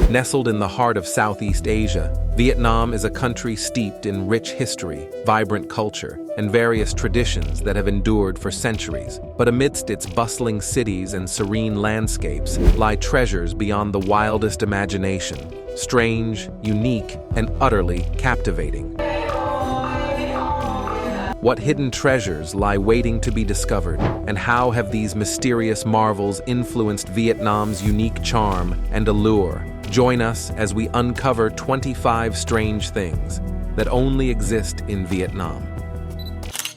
Nestled in the heart of Southeast Asia, Vietnam is a country steeped in rich history, vibrant culture, and various traditions that have endured for centuries. But amidst its bustling cities and serene landscapes lie treasures beyond the wildest imagination, strange, unique, and utterly captivating. What hidden treasures lie waiting to be discovered, and how have these mysterious marvels influenced Vietnam's unique charm and allure? Join us as we uncover 25 strange things that only exist in Vietnam.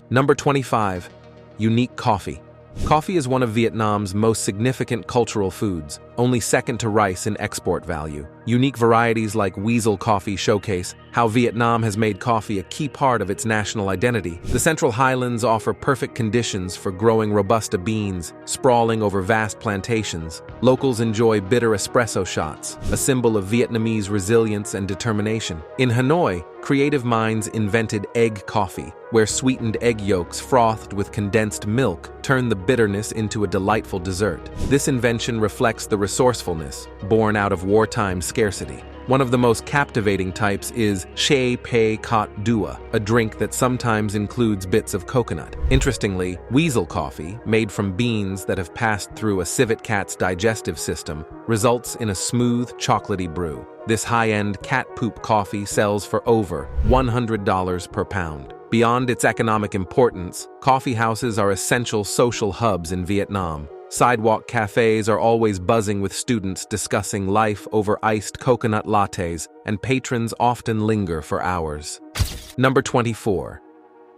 Number 25. Unique coffee. Coffee is one of Vietnam's most significant cultural foods, only second to rice in export value. Unique varieties like Weasel coffee showcase how Vietnam has made coffee a key part of its national identity. The Central Highlands offer perfect conditions for growing Robusta beans, sprawling over vast plantations. Locals enjoy bitter espresso shots, a symbol of Vietnamese resilience and determination. In Hanoi, creative minds invented egg coffee, where sweetened egg yolks frothed with condensed milk turn the bitterness into a delightful dessert. This invention reflects the resourcefulness born out of wartime scarcity. One of the most captivating types is Shea Pei Cot Dua, a drink that sometimes includes bits of coconut. Interestingly, Weasel coffee, made from beans that have passed through a civet cat's digestive system, results in a smooth, chocolatey brew. This high-end cat poop coffee sells for over $100 per pound. Beyond its economic importance, coffee houses are essential social hubs in Vietnam. Sidewalk cafes are always buzzing with students discussing life over iced coconut lattes, and patrons often linger for hours. Number 24.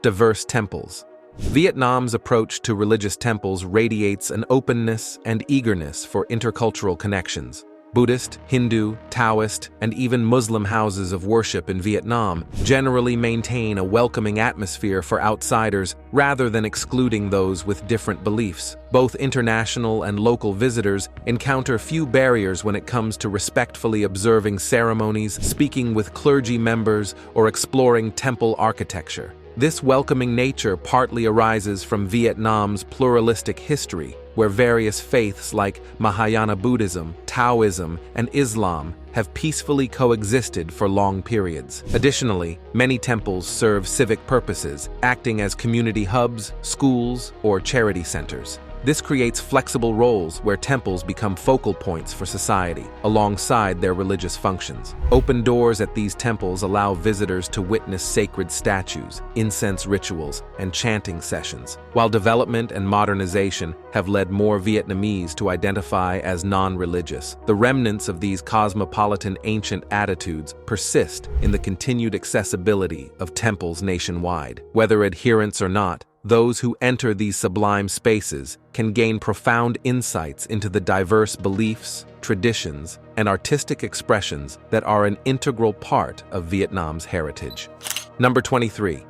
Diverse temples. Vietnam's approach to religious temples radiates an openness and eagerness for intercultural connections. Buddhist, Hindu, Taoist, and even Muslim houses of worship in Vietnam generally maintain a welcoming atmosphere for outsiders rather than excluding those with different beliefs. Both international and local visitors encounter few barriers when it comes to respectfully observing ceremonies, speaking with clergy members, or exploring temple architecture. This welcoming nature partly arises from Vietnam's pluralistic history, where various faiths like Mahayana Buddhism, Taoism, and Islam have peacefully coexisted for long periods. Additionally, many temples serve civic purposes, acting as community hubs, schools, or charity centers. This creates flexible roles where temples become focal points for society, alongside their religious functions. Open doors at these temples allow visitors to witness sacred statues, incense rituals, and chanting sessions. While development and modernization have led more Vietnamese to identify as non-religious, the remnants of these cosmopolitan ancient attitudes persist in the continued accessibility of temples nationwide. Whether adherents or not, those who enter these sublime spaces can gain profound insights into the diverse beliefs, traditions, and artistic expressions that are an integral part of Vietnam's heritage. Number 23.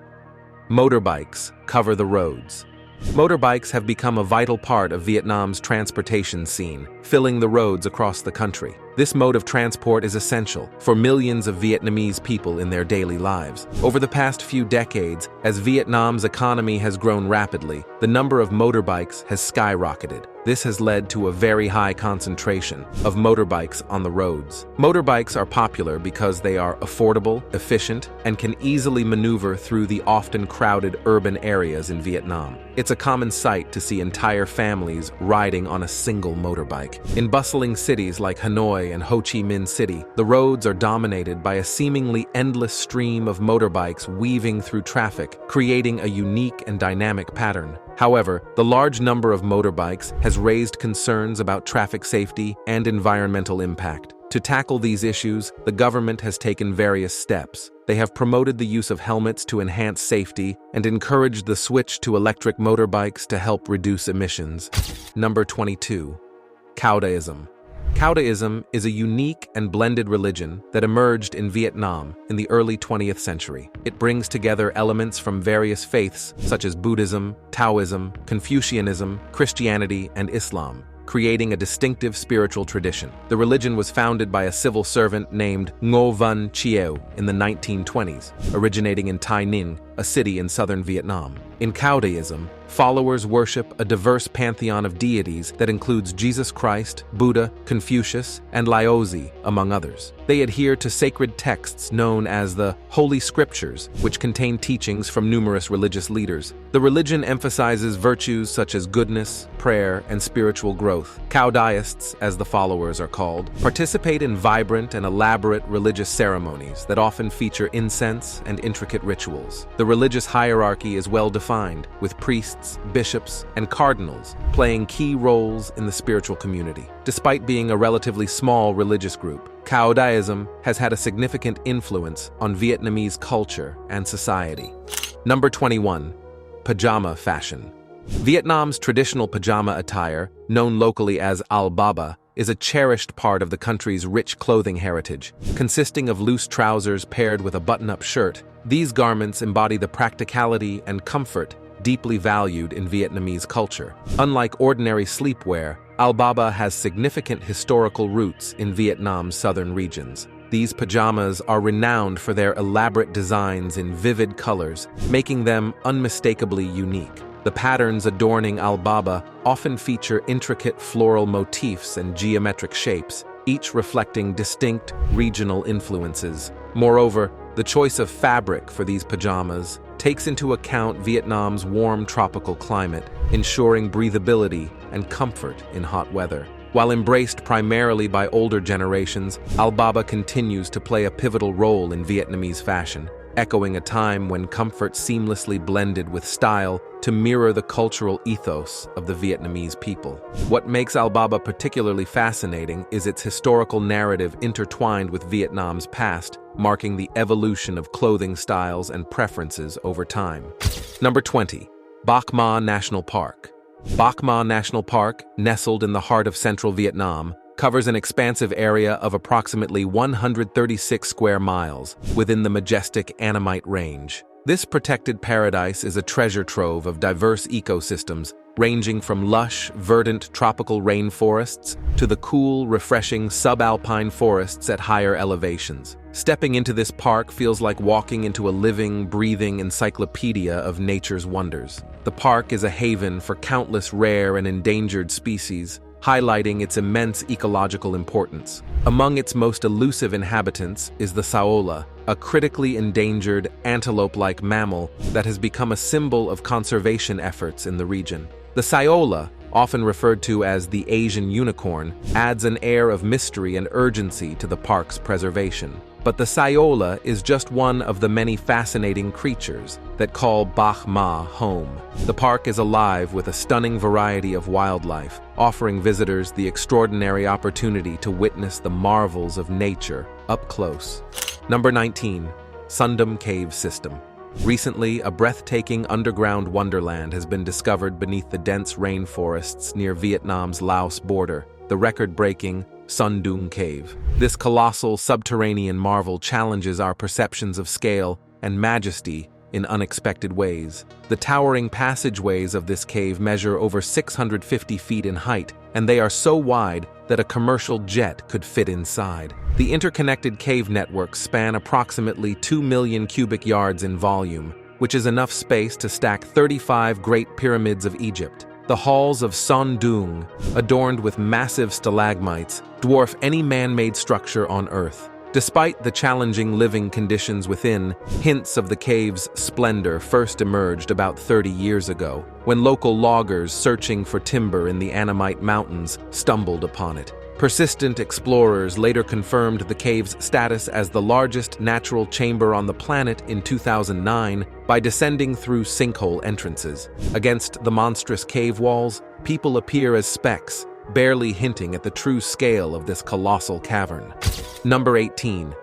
Motorbikes cover the roads. Motorbikes have become a vital part of Vietnam's transportation scene, filling the roads across the country. This mode of transport is essential for millions of Vietnamese people in their daily lives. Over the past few decades, as Vietnam's economy has grown rapidly, the number of motorbikes has skyrocketed. This has led to a very high concentration of motorbikes on the roads. Motorbikes are popular because they are affordable, efficient, and can easily maneuver through the often crowded urban areas in Vietnam. It's a common sight to see entire families riding on a single motorbike. In bustling cities like Hanoi and Ho Chi Minh City, the roads are dominated by a seemingly endless stream of motorbikes weaving through traffic, creating a unique and dynamic pattern. However, the large number of motorbikes has raised concerns about traffic safety and environmental impact. To tackle these issues, the government has taken various steps. They have promoted the use of helmets to enhance safety and encouraged the switch to electric motorbikes to help reduce emissions. Number 22. Caodaism. Caodaism is a unique and blended religion that emerged in Vietnam in the early 20th century. It brings together elements from various faiths such as Buddhism, Taoism, Confucianism, Christianity, and Islam, creating a distinctive spiritual tradition. The religion was founded by a civil servant named Ngo Van Chieu in the 1920s, originating in Tay Ninh, a city in southern Vietnam. In Caodaism, Followers worship a diverse pantheon of deities that includes Jesus Christ, Buddha, Confucius, and Laozi, among others. They adhere to sacred texts known as the Holy Scriptures, which contain teachings from numerous religious leaders. The religion emphasizes virtues such as goodness, prayer, and spiritual growth. Taoists, as the followers are called, participate in vibrant and elaborate religious ceremonies that often feature incense and intricate rituals. The religious hierarchy is well defined, with priests, bishops, and cardinals playing key roles in the spiritual community. Despite being a relatively small religious group, Taoism has had a significant influence on Vietnamese culture and society. Number 21. Pajama Fashion. Vietnam's traditional pajama attire, known locally as al baba, is a cherished part of the country's rich clothing heritage. Consisting of loose trousers paired with a button-up shirt, these garments embody the practicality and comfort deeply valued in Vietnamese culture. Unlike ordinary sleepwear, al baba has significant historical roots in Vietnam's southern regions. These pajamas are renowned for their elaborate designs in vivid colors, making them unmistakably unique. The patterns adorning al baba often feature intricate floral motifs and geometric shapes, each reflecting distinct regional influences. Moreover, the choice of fabric for these pajamas takes into account Vietnam's warm tropical climate, ensuring breathability and comfort in hot weather. While embraced primarily by older generations, al baba continues to play a pivotal role in Vietnamese fashion, echoing a time when comfort seamlessly blended with style to mirror the cultural ethos of the Vietnamese people. What makes al baba particularly fascinating is its historical narrative intertwined with Vietnam's past, marking the evolution of clothing styles and preferences over time. Number 20. Bakma National Park. Bakma National Park, nestled in the heart of central Vietnam, covers an expansive area of approximately 136 square miles within the majestic Annamite Range. This protected paradise is a treasure trove of diverse ecosystems, ranging from lush, verdant tropical rainforests to the cool, refreshing subalpine forests at higher elevations. Stepping into this park feels like walking into a living, breathing encyclopedia of nature's wonders. The park is a haven for countless rare and endangered species, highlighting its immense ecological importance. Among its most elusive inhabitants is the saola, a critically endangered antelope-like mammal that has become a symbol of conservation efforts in the region. The saola, often referred to as the Asian unicorn, adds an air of mystery and urgency to the park's preservation. But the saola is just one of the many fascinating creatures that call Bakma home. The park is alive with a stunning variety of wildlife, offering visitors the extraordinary opportunity to witness the marvels of nature up close. Number 19. Sundom Cave System. Recently, a breathtaking underground wonderland has been discovered beneath the dense rainforests near Vietnam's Laos border, the record-breaking Sundom Cave. This colossal subterranean marvel challenges our perceptions of scale and majesty in unexpected ways. The towering passageways of this cave measure over 650 feet in height, and they are so wide that a commercial jet could fit inside. The interconnected cave networks span approximately 2 million cubic yards in volume, which is enough space to stack 35 Great Pyramids of Egypt. The halls of Sundom, adorned with massive stalagmites, dwarf any man-made structure on Earth. Despite the challenging living conditions within, hints of the cave's splendor first emerged about 30 years ago, when local loggers searching for timber in the Annamite Mountains stumbled upon it. Persistent explorers later confirmed the cave's status as the largest natural chamber on the planet in 2009 by descending through sinkhole entrances. Against the monstrous cave walls, people appear as specks, barely hinting at the true scale of this colossal cavern. Number 18.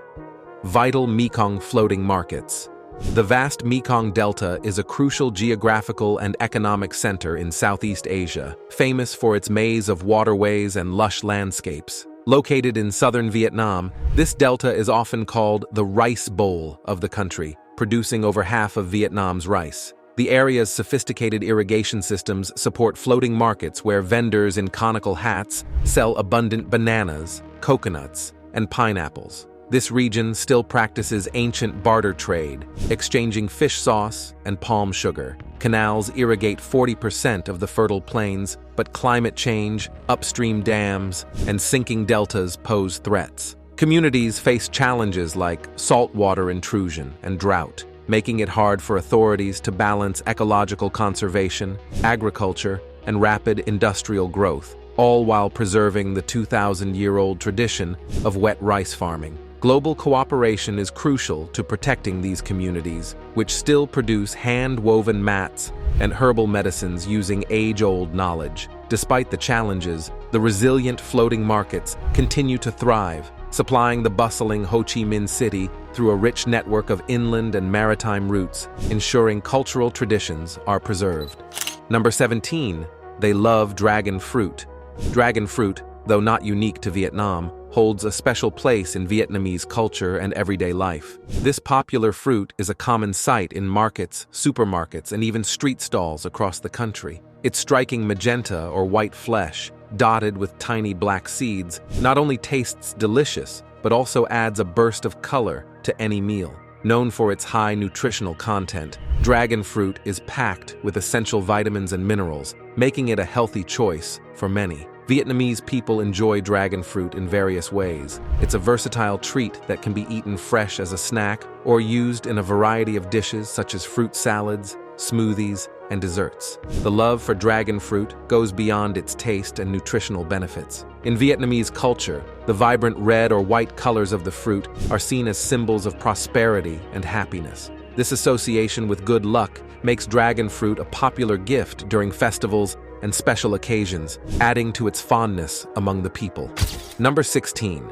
Vital Mekong Floating Markets. The vast Mekong Delta is a crucial geographical and economic center in Southeast Asia, famous for its maze of waterways and lush landscapes. Located in southern Vietnam, this delta is often called the rice bowl of the country, producing over half of Vietnam's rice. The area's sophisticated irrigation systems support floating markets where vendors in conical hats sell abundant bananas, coconuts, and pineapples. This region still practices ancient barter trade, exchanging fish sauce and palm sugar. Canals irrigate 40% of the fertile plains, but climate change, upstream dams, and sinking deltas pose threats. Communities face challenges like saltwater intrusion and drought, making it hard for authorities to balance ecological conservation, agriculture, and rapid industrial growth, all while preserving the 2,000-year-old tradition of wet rice farming. Global cooperation is crucial to protecting these communities, which still produce hand-woven mats and herbal medicines using age-old knowledge. Despite the challenges, the resilient floating markets continue to thrive, supplying the bustling Ho Chi Minh City through a rich network of inland and maritime routes, ensuring cultural traditions are preserved. Number 17. They love dragon fruit. Dragon fruit, though not unique to Vietnam, holds a special place in Vietnamese culture and everyday life. This popular fruit is a common sight in markets, supermarkets, and even street stalls across the country. Its striking magenta or white flesh, dotted with tiny black seeds, not only tastes delicious, but also adds a burst of color to any meal. Known for its high nutritional content, dragon fruit is packed with essential vitamins and minerals, making it a healthy choice for many. Vietnamese people enjoy dragon fruit in various ways. It's a versatile treat that can be eaten fresh as a snack or used in a variety of dishes such as fruit salads, smoothies, and desserts. The love for dragon fruit goes beyond its taste and nutritional benefits. In Vietnamese culture, the vibrant red or white colors of the fruit are seen as symbols of prosperity and happiness. This association with good luck makes dragon fruit a popular gift during festivals and special occasions, adding to its fondness among the people. Number 16.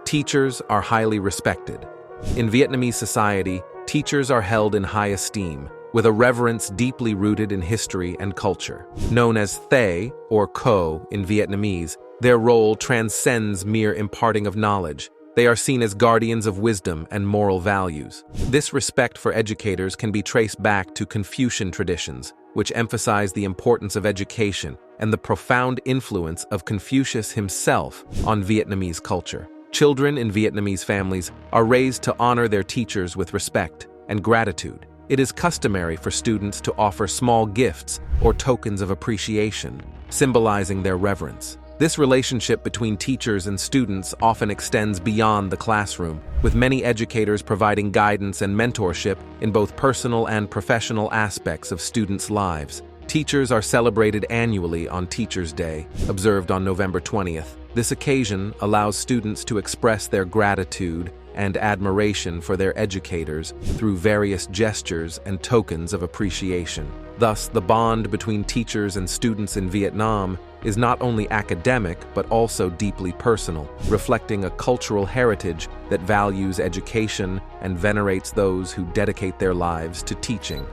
Teachers are highly respected. In Vietnamese society, teachers are held in high esteem, with a reverence deeply rooted in history and culture. Known as Thầy or Co in Vietnamese, their role transcends mere imparting of knowledge. They are seen as guardians of wisdom and moral values. This respect for educators can be traced back to Confucian traditions, which emphasize the importance of education and the profound influence of Confucius himself on Vietnamese culture. Children in Vietnamese families are raised to honor their teachers with respect and gratitude. It is customary for students to offer small gifts or tokens of appreciation, symbolizing their reverence. This relationship between teachers and students often extends beyond the classroom, with many educators providing guidance and mentorship in both personal and professional aspects of students' lives. Teachers are celebrated annually on Teachers' Day, observed on November 20th. This occasion allows students to express their gratitude and admiration for their educators through various gestures and tokens of appreciation. Thus, the bond between teachers and students in Vietnam is not only academic but also deeply personal, reflecting a cultural heritage that values education and venerates those who dedicate their lives to teaching.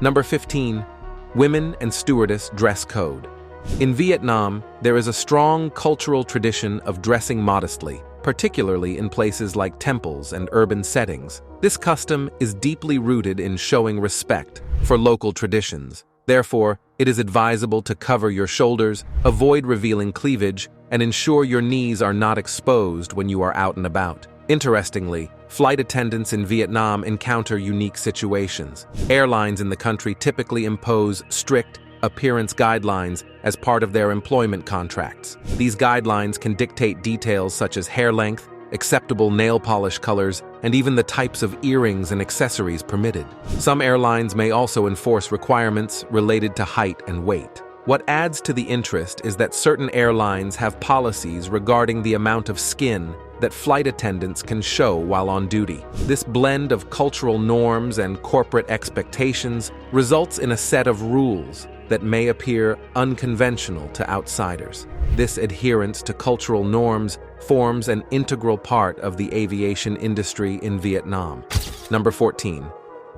Number 15. Women and stewardess dress code. In Vietnam, there is a strong cultural tradition of dressing modestly, particularly in places like temples and urban settings. This custom is deeply rooted in showing respect for local traditions. Therefore, it is advisable to cover your shoulders, avoid revealing cleavage, and ensure your knees are not exposed when you are out and about. Interestingly, flight attendants in Vietnam encounter unique situations. Airlines in the country typically impose strict appearance guidelines as part of their employment contracts. These guidelines can dictate details such as hair length, acceptable nail polish colors, and even the types of earrings and accessories permitted. Some airlines may also enforce requirements related to height and weight. What adds to the interest is that certain airlines have policies regarding the amount of skin that flight attendants can show while on duty. This blend of cultural norms and corporate expectations results in a set of rules that may appear unconventional to outsiders. This adherence to cultural norms forms an integral part of the aviation industry in Vietnam. Number 14.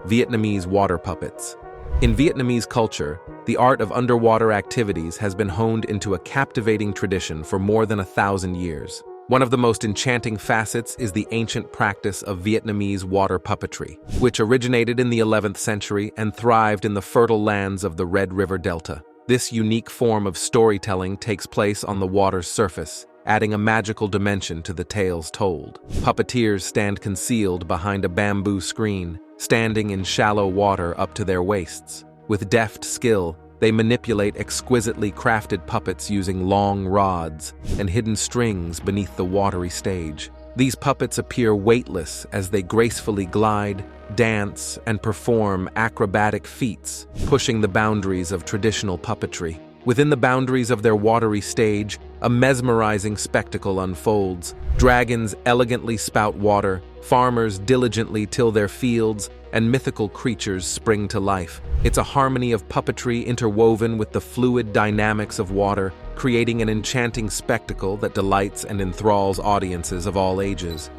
Vietnamese water puppets. In Vietnamese culture, the art of underwater activities has been honed into a captivating tradition for more than 1,000 years. One of the most enchanting facets is the ancient practice of Vietnamese water puppetry, which originated in the 11th century and thrived in the fertile lands of the Red River Delta. This unique form of storytelling takes place on the water's surface, adding a magical dimension to the tales told. Puppeteers stand concealed behind a bamboo screen, standing in shallow water up to their waists. With deft skill, they manipulate exquisitely crafted puppets using long rods and hidden strings beneath the watery stage. These puppets appear weightless as they gracefully glide, dance, and perform acrobatic feats, pushing the boundaries of traditional puppetry. Within the boundaries of their watery stage, a mesmerizing spectacle unfolds. Dragons elegantly spout water, farmers diligently till their fields, and mythical creatures spring to life. It's a harmony of puppetry interwoven with the fluid dynamics of water, creating an enchanting spectacle that delights and enthralls audiences of all ages.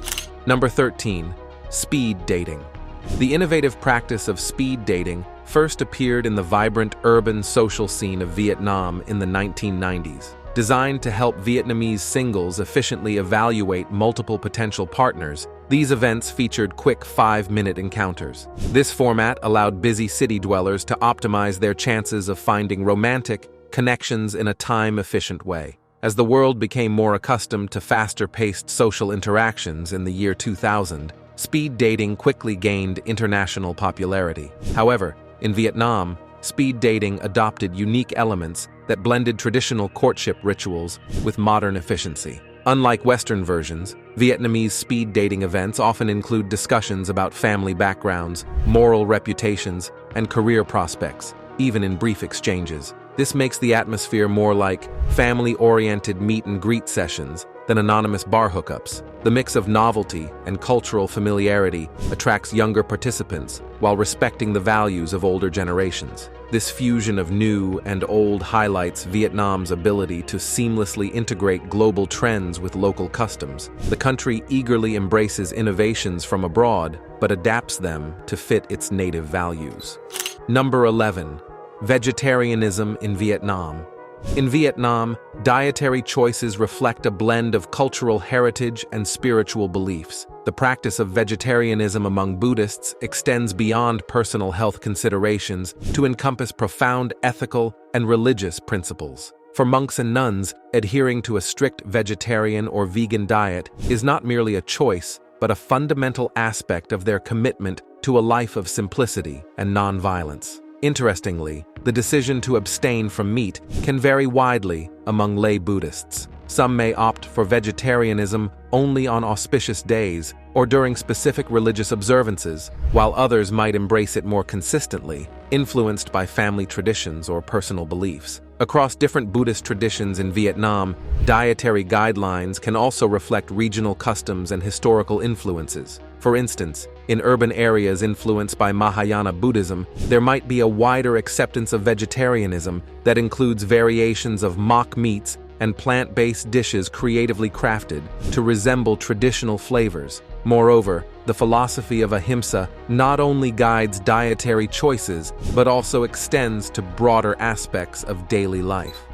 Number 13. Speed dating. The innovative practice of speed dating first appeared in the vibrant urban social scene of Vietnam in the 1990s. Designed to help Vietnamese singles efficiently evaluate multiple potential partners, these events featured quick 5-minute encounters. This format allowed busy city dwellers to optimize their chances of finding romantic connections in a time-efficient way. As the world became more accustomed to faster-paced social interactions in the year 2000, speed dating quickly gained international popularity. However, in Vietnam, speed dating adopted unique elements that blended traditional courtship rituals with modern efficiency. Unlike Western versions, Vietnamese speed dating events often include discussions about family backgrounds, moral reputations, and career prospects, even in brief exchanges. This makes the atmosphere more like family-oriented meet-and-greet sessions than anonymous bar hookups. The mix of novelty and cultural familiarity attracts younger participants while respecting the values of older generations. This fusion of new and old highlights Vietnam's ability to seamlessly integrate global trends with local customs. The country eagerly embraces innovations from abroad, but adapts them to fit its native values. Number 11. Vegetarianism in Vietnam. In Vietnam, dietary choices reflect a blend of cultural heritage and spiritual beliefs. The practice of vegetarianism among Buddhists extends beyond personal health considerations to encompass profound ethical and religious principles. For monks and nuns, adhering to a strict vegetarian or vegan diet is not merely a choice, but a fundamental aspect of their commitment to a life of simplicity and nonviolence. Interestingly, the decision to abstain from meat can vary widely among lay Buddhists. Some may opt for vegetarianism only on auspicious days or during specific religious observances, while others might embrace it more consistently, influenced by family traditions or personal beliefs. Across different Buddhist traditions in Vietnam, dietary guidelines can also reflect regional customs and historical influences. For instance, in urban areas influenced by Mahayana Buddhism, there might be a wider acceptance of vegetarianism that includes variations of mock meats and plant-based dishes creatively crafted to resemble traditional flavors. Moreover, the philosophy of ahimsa not only guides dietary choices, but also extends to broader aspects of daily life.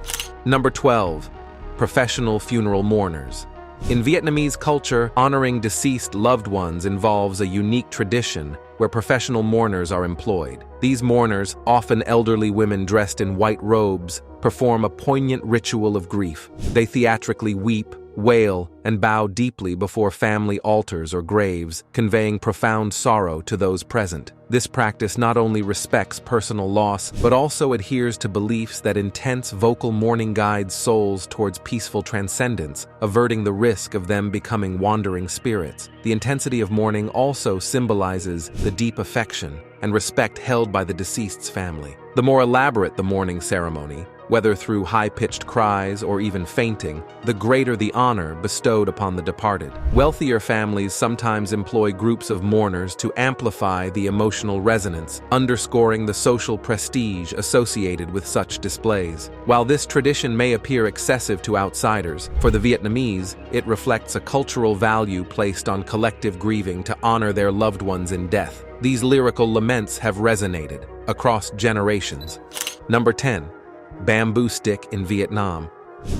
Number 12. Professional funeral mourners. In Vietnamese culture, honoring deceased loved ones involves a unique tradition where professional mourners are employed. These mourners, often elderly women dressed in white robes, perform a poignant ritual of grief. They theatrically weep, wail, and bow deeply before family altars or graves, conveying profound sorrow to those present. This practice not only respects personal loss, but also adheres to beliefs that intense vocal mourning guides souls towards peaceful transcendence, averting the risk of them becoming wandering spirits. The intensity of mourning also symbolizes the deep affection and respect held by the deceased's family. The more elaborate the mourning ceremony, whether through high-pitched cries or even fainting, the greater the honor bestowed upon the departed. Wealthier families sometimes employ groups of mourners to amplify the emotional resonance, underscoring the social prestige associated with such displays. While this tradition may appear excessive to outsiders, for the Vietnamese, it reflects a cultural value placed on collective grieving to honor their loved ones in death. These lyrical laments have resonated across generations. Number 10. Bamboo stick in Vietnam.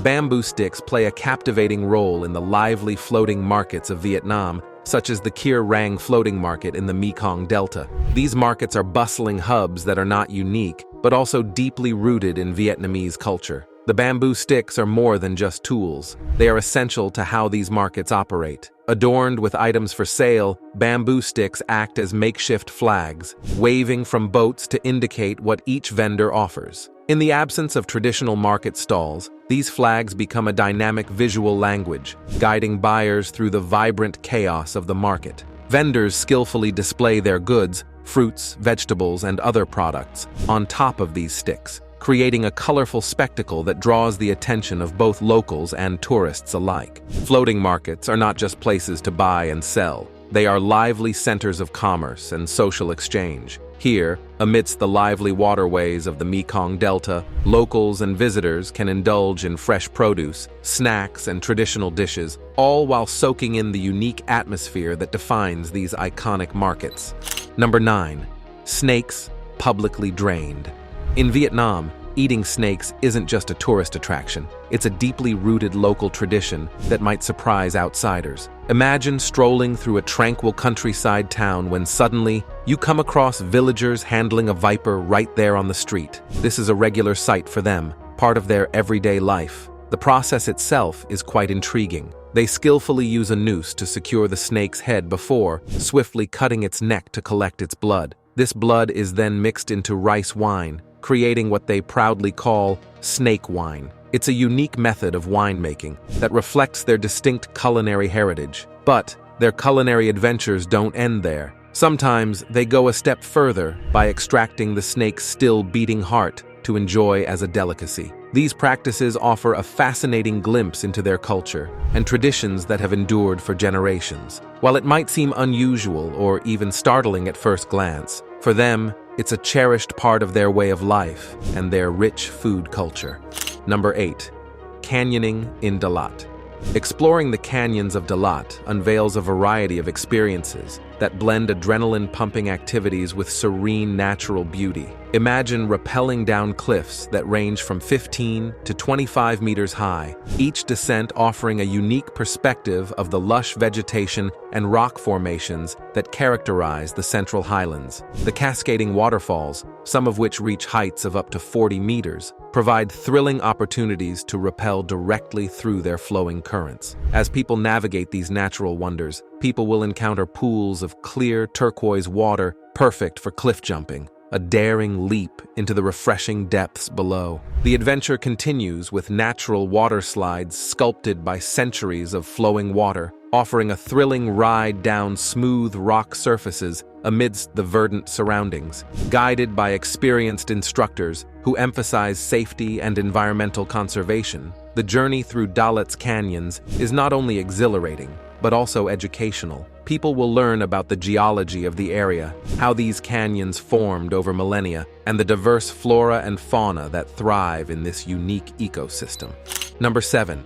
Bamboo sticks play a captivating role in the lively floating markets of Vietnam, such as the Kia Rang floating market in the Mekong Delta. These markets are bustling hubs that are not unique, but also deeply rooted in Vietnamese culture. The bamboo sticks are more than just tools. They are essential to how these markets operate. Adorned with items for sale, bamboo sticks act as makeshift flags, waving from boats to indicate what each vendor offers. In the absence of traditional market stalls, these flags become a dynamic visual language, guiding buyers through the vibrant chaos of the market. Vendors skillfully display their goods, fruits, vegetables, and other products, on top of these sticks, creating a colorful spectacle that draws the attention of both locals and tourists alike. Floating markets are not just places to buy and sell. They are lively centers of commerce and social exchange. Here, amidst the lively waterways of the Mekong Delta, locals and visitors can indulge in fresh produce, snacks, and traditional dishes, all while soaking in the unique atmosphere that defines these iconic markets. Number 9. Snakes publicly drained. In Vietnam, eating snakes isn't just a tourist attraction. It's a deeply rooted local tradition that might surprise outsiders. Imagine strolling through a tranquil countryside town when suddenly you come across villagers handling a viper right there on the street. This is a regular sight for them, part of their everyday life. The process itself is quite intriguing. They skillfully use a noose to secure the snake's head before swiftly cutting its neck to collect its blood. This blood is then mixed into rice wine, creating what they proudly call snake wine. It's a unique method of winemaking that reflects their distinct culinary heritage. But their culinary adventures don't end there. Sometimes they go a step further by extracting the snake's still beating heart to enjoy as a delicacy. These practices offer a fascinating glimpse into their culture and traditions that have endured for generations. While it might seem unusual or even startling at first glance, for them, it's a cherished part of their way of life and their rich food culture. Number 8. Canyoning in Dalat. Exploring the canyons of Dalat unveils a variety of experiences that blend adrenaline-pumping activities with serene natural beauty. Imagine rappelling down cliffs that range from 15 to 25 meters high, each descent offering a unique perspective of the lush vegetation and rock formations that characterize the Central Highlands. The cascading waterfalls, some of which reach heights of up to 40 meters, provide thrilling opportunities to rappel directly through their flowing currents. As people navigate these natural wonders, people will encounter pools of clear turquoise water perfect for cliff jumping, a daring leap into the refreshing depths below. The adventure continues with natural water slides sculpted by centuries of flowing water, offering a thrilling ride down smooth rock surfaces amidst the verdant surroundings. Guided by experienced instructors who emphasize safety and environmental conservation, the journey through Dalat's canyons is not only exhilarating, but also educational. People will learn about the geology of the area, how these canyons formed over millennia, and the diverse flora and fauna that thrive in this unique ecosystem. Number 7.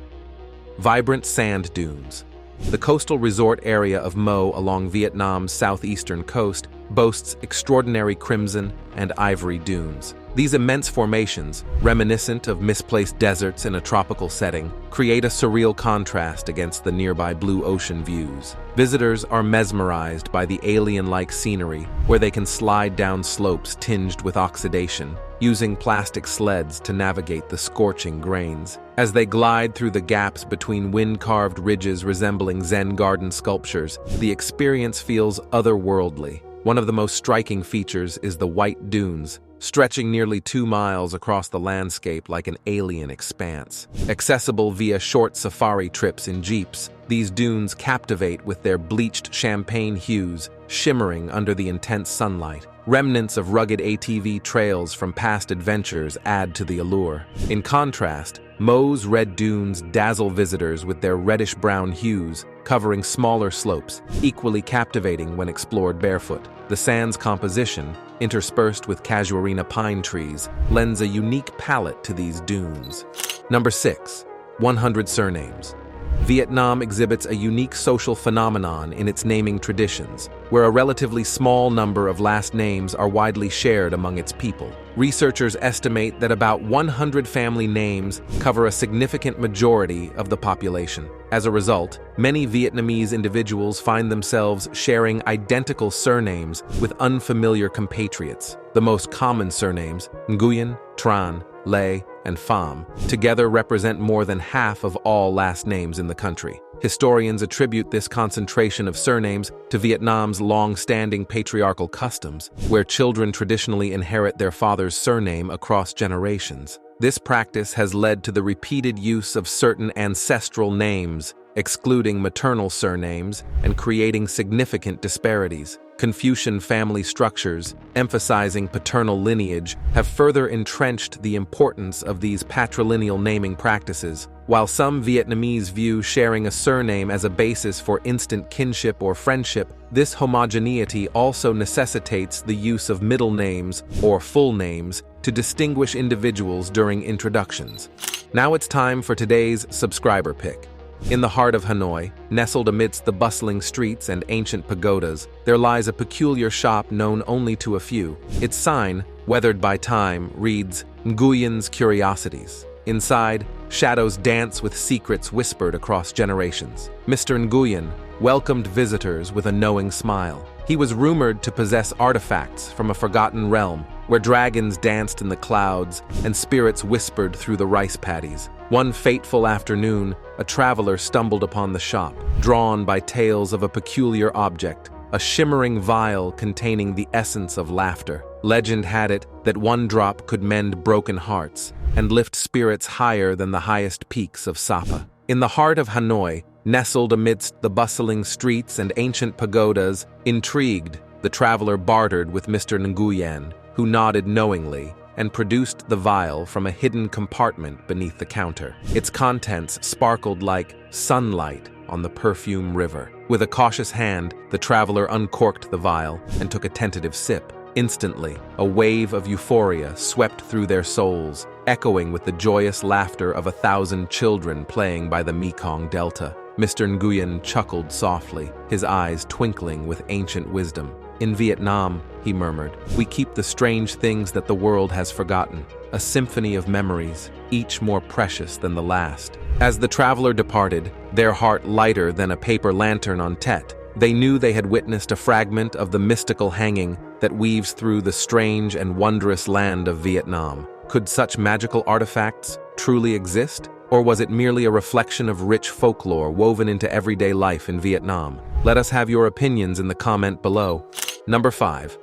Vibrant sand dunes. The coastal resort area of Mo along Vietnam's southeastern coast boasts extraordinary crimson and ivory dunes. These immense formations, reminiscent of misplaced deserts in a tropical setting, create a surreal contrast against the nearby blue ocean views. Visitors are mesmerized by the alien-like scenery, where they can slide down slopes tinged with oxidation, using plastic sleds to navigate the scorching grains. As they glide through the gaps between wind-carved ridges resembling Zen garden sculptures, the experience feels otherworldly. One of the most striking features is the white dunes, stretching nearly 2 miles across the landscape like an alien expanse. Accessible via short safari trips in jeeps, these dunes captivate with their bleached champagne hues, shimmering under the intense sunlight. Remnants of rugged ATV trails from past adventures add to the allure. In contrast, Mo's red dunes dazzle visitors with their reddish-brown hues, covering smaller slopes, equally captivating when explored barefoot. The sand's composition, interspersed with casuarina pine trees, lends a unique palette to these dunes. Number 6. 100 surnames. Vietnam exhibits a unique social phenomenon in its naming traditions, where a relatively small number of last names are widely shared among its people. Researchers estimate that about 100 family names cover a significant majority of the population. As a result, many Vietnamese individuals find themselves sharing identical surnames with unfamiliar compatriots. The most common surnames, Nguyen, Tran, Le, and Pham together represent more than half of all last names in the country. Historians attribute this concentration of surnames to Vietnam's long-standing patriarchal customs, where children traditionally inherit their father's surname across generations. This practice has led to the repeated use of certain ancestral names, excluding maternal surnames, and creating significant disparities. Confucian family structures, emphasizing paternal lineage, have further entrenched the importance of these patrilineal naming practices. While some Vietnamese view sharing a surname as a basis for instant kinship or friendship, this homogeneity also necessitates the use of middle names or full names to distinguish individuals during introductions. Now it's time for today's subscriber pick. In the heart of Hanoi, nestled amidst the bustling streets and ancient pagodas, there lies a peculiar shop known only to a few. Its sign, weathered by time, reads, Nguyen's Curiosities. Inside, shadows dance with secrets whispered across generations. Mr. Nguyen welcomed visitors with a knowing smile. He was rumored to possess artifacts from a forgotten realm, where dragons danced in the clouds and spirits whispered through the rice paddies. One fateful afternoon, a traveler stumbled upon the shop, drawn by tales of a peculiar object, a shimmering vial containing the essence of laughter. Legend had it that one drop could mend broken hearts and lift spirits higher than the highest peaks of Sapa. In the heart of Hanoi, nestled amidst the bustling streets and ancient pagodas, intrigued, the traveler bartered with Mr. Nguyen, who nodded knowingly and produced the vial from a hidden compartment beneath the counter. Its contents sparkled like sunlight on the perfume river. With a cautious hand, the traveler uncorked the vial and took a tentative sip. Instantly, a wave of euphoria swept through their souls, echoing with the joyous laughter of 1,000 children playing by the Mekong Delta. Mr. Nguyen chuckled softly, his eyes twinkling with ancient wisdom. In Vietnam, he murmured, we keep the strange things that the world has forgotten, a symphony of memories, each more precious than the last. As the traveler departed, their heart lighter than a paper lantern on Tet, they knew they had witnessed a fragment of the mystical hanging that weaves through the strange and wondrous land of Vietnam. Could such magical artifacts truly exist? Or was it merely a reflection of rich folklore woven into everyday life in Vietnam? Let us have your opinions in the comment below. Number 5.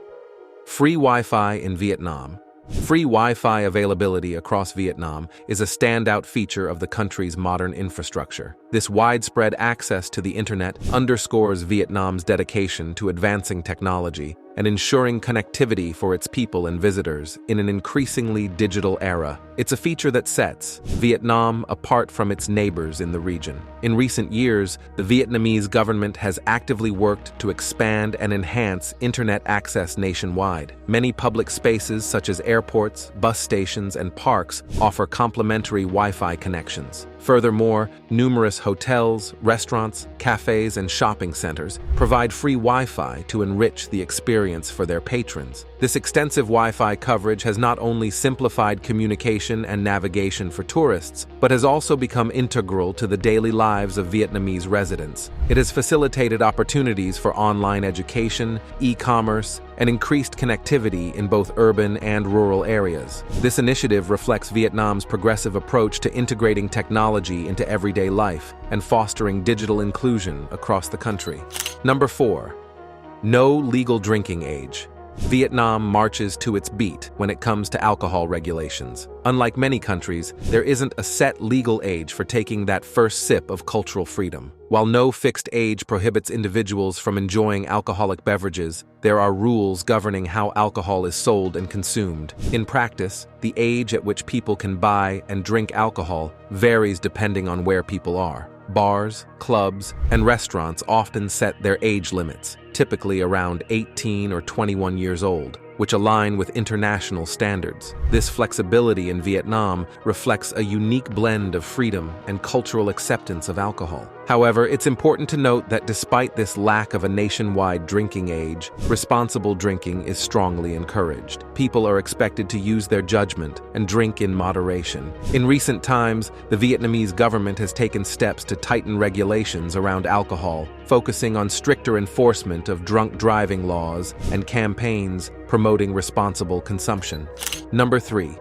Free Wi-Fi in Vietnam. Free Wi-Fi availability across Vietnam is a standout feature of the country's modern infrastructure. This widespread access to the internet underscores Vietnam's dedication to advancing technology and ensuring connectivity for its people and visitors in an increasingly digital era. It's a feature that sets Vietnam apart from its neighbors in the region. In recent years, the Vietnamese government has actively worked to expand and enhance internet access nationwide. Many public spaces such as airports, bus stations, and parks offer complimentary Wi-Fi connections. Furthermore, numerous hotels, restaurants, cafes, and shopping centers provide free Wi-Fi to enrich the experience for their patrons. This extensive Wi-Fi coverage has not only simplified communication and navigation for tourists, but has also become integral to the daily lives of Vietnamese residents. It has facilitated opportunities for online education, e-commerce, and increased connectivity in both urban and rural areas. This initiative reflects Vietnam's progressive approach to integrating technology into everyday life and fostering digital inclusion across the country. Number 4. No legal drinking age. Vietnam marches to its beat when it comes to alcohol regulations. Unlike many countries, there isn't a set legal age for taking that first sip of cultural freedom. While no fixed age prohibits individuals from enjoying alcoholic beverages, there are rules governing how alcohol is sold and consumed. In practice, the age at which people can buy and drink alcohol varies depending on where people are. Bars, clubs, and restaurants often set their age limits, typically around 18 or 21 years old, which align with international standards. This flexibility in Vietnam reflects a unique blend of freedom and cultural acceptance of alcohol. However, it's important to note that despite this lack of a nationwide drinking age, responsible drinking is strongly encouraged. People are expected to use their judgment and drink in moderation. In recent times, the Vietnamese government has taken steps to tighten regulations around alcohol, focusing on stricter enforcement of drunk driving laws and campaigns promoting responsible consumption. Number 3.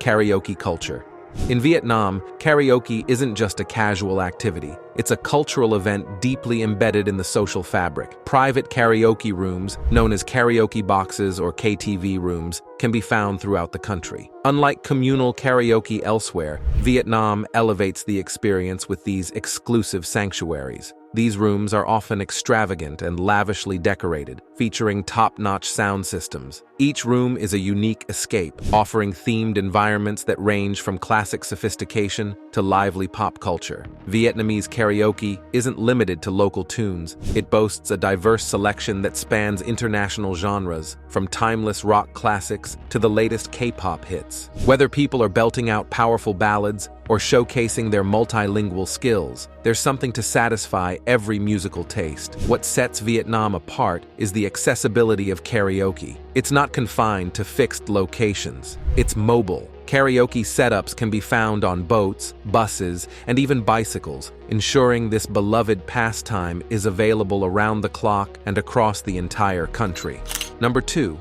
Karaoke culture. In Vietnam, karaoke isn't just a casual activity. It's a cultural event deeply embedded in the social fabric. Private karaoke rooms, known as karaoke boxes or KTV rooms, can be found throughout the country. Unlike communal karaoke elsewhere, Vietnam elevates the experience with these exclusive sanctuaries. These rooms are often extravagant and lavishly decorated, featuring top-notch sound systems. Each room is a unique escape, offering themed environments that range from classic sophistication to lively pop culture. Vietnamese karaoke isn't limited to local tunes. It boasts a diverse selection that spans international genres, from timeless rock classics to the latest K-pop hits. Whether people are belting out powerful ballads or showcasing their multilingual skills, there's something to satisfy every musical taste. What sets Vietnam apart is the accessibility of karaoke. It's not confined to fixed locations. It's mobile. Karaoke setups can be found on boats, buses, and even bicycles, ensuring this beloved pastime is available around the clock and across the entire country. Number 2.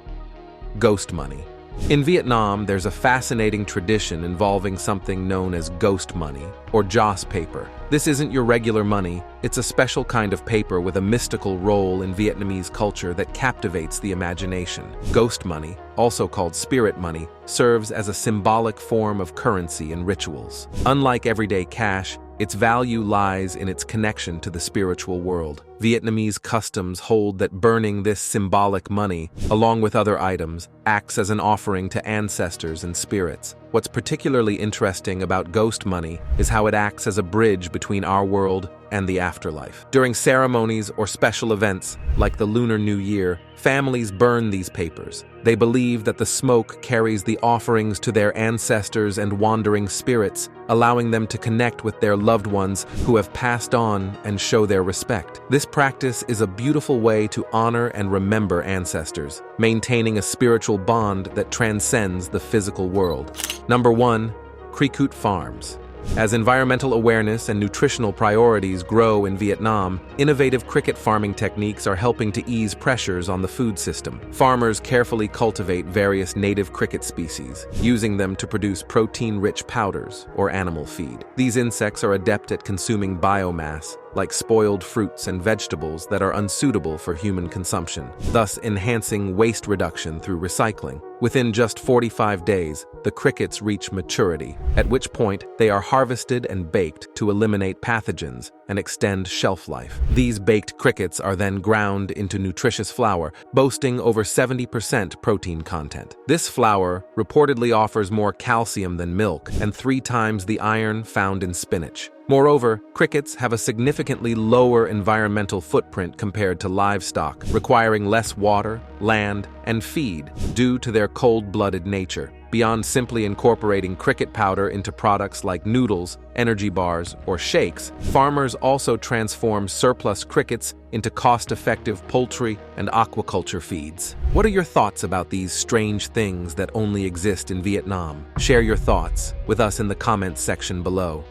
Ghost money. In Vietnam, there's a fascinating tradition involving something known as ghost money, or joss paper. This isn't your regular money, it's a special kind of paper with a mystical role in Vietnamese culture that captivates the imagination. Ghost money, also called spirit money, serves as a symbolic form of currency and rituals. Unlike everyday cash, its value lies in its connection to the spiritual world. Vietnamese customs hold that burning this symbolic money, along with other items, acts as an offering to ancestors and spirits. What's particularly interesting about ghost money is how it acts as a bridge between our world and the afterlife. During ceremonies or special events, like the Lunar New Year, families burn these papers. They believe that the smoke carries the offerings to their ancestors and wandering spirits, allowing them to connect with their loved ones who have passed on and show their respect. This practice is a beautiful way to honor and remember ancestors, maintaining a spiritual bond that transcends the physical world. Number 1. Cricut farms. As environmental awareness and nutritional priorities grow in Vietnam, innovative cricket farming techniques are helping to ease pressures on the food system. Farmers carefully cultivate various native cricket species, using them to produce protein-rich powders or animal feed. These insects are adept at consuming biomass, like spoiled fruits and vegetables that are unsuitable for human consumption, thus enhancing waste reduction through recycling. Within just 45 days, the crickets reach maturity, at which point they are harvested and baked to eliminate pathogens and extend shelf life. These baked crickets are then ground into nutritious flour, boasting over 70% protein content. This flour reportedly offers more calcium than milk and 3 times the iron found in spinach. Moreover, crickets have a significantly lower environmental footprint compared to livestock, requiring less water, land, and feed due to their cold-blooded nature. Beyond simply incorporating cricket powder into products like noodles, energy bars, or shakes, farmers also transform surplus crickets into cost-effective poultry and aquaculture feeds. What are your thoughts about these strange things that only exist in Vietnam? Share your thoughts with us in the comments section below.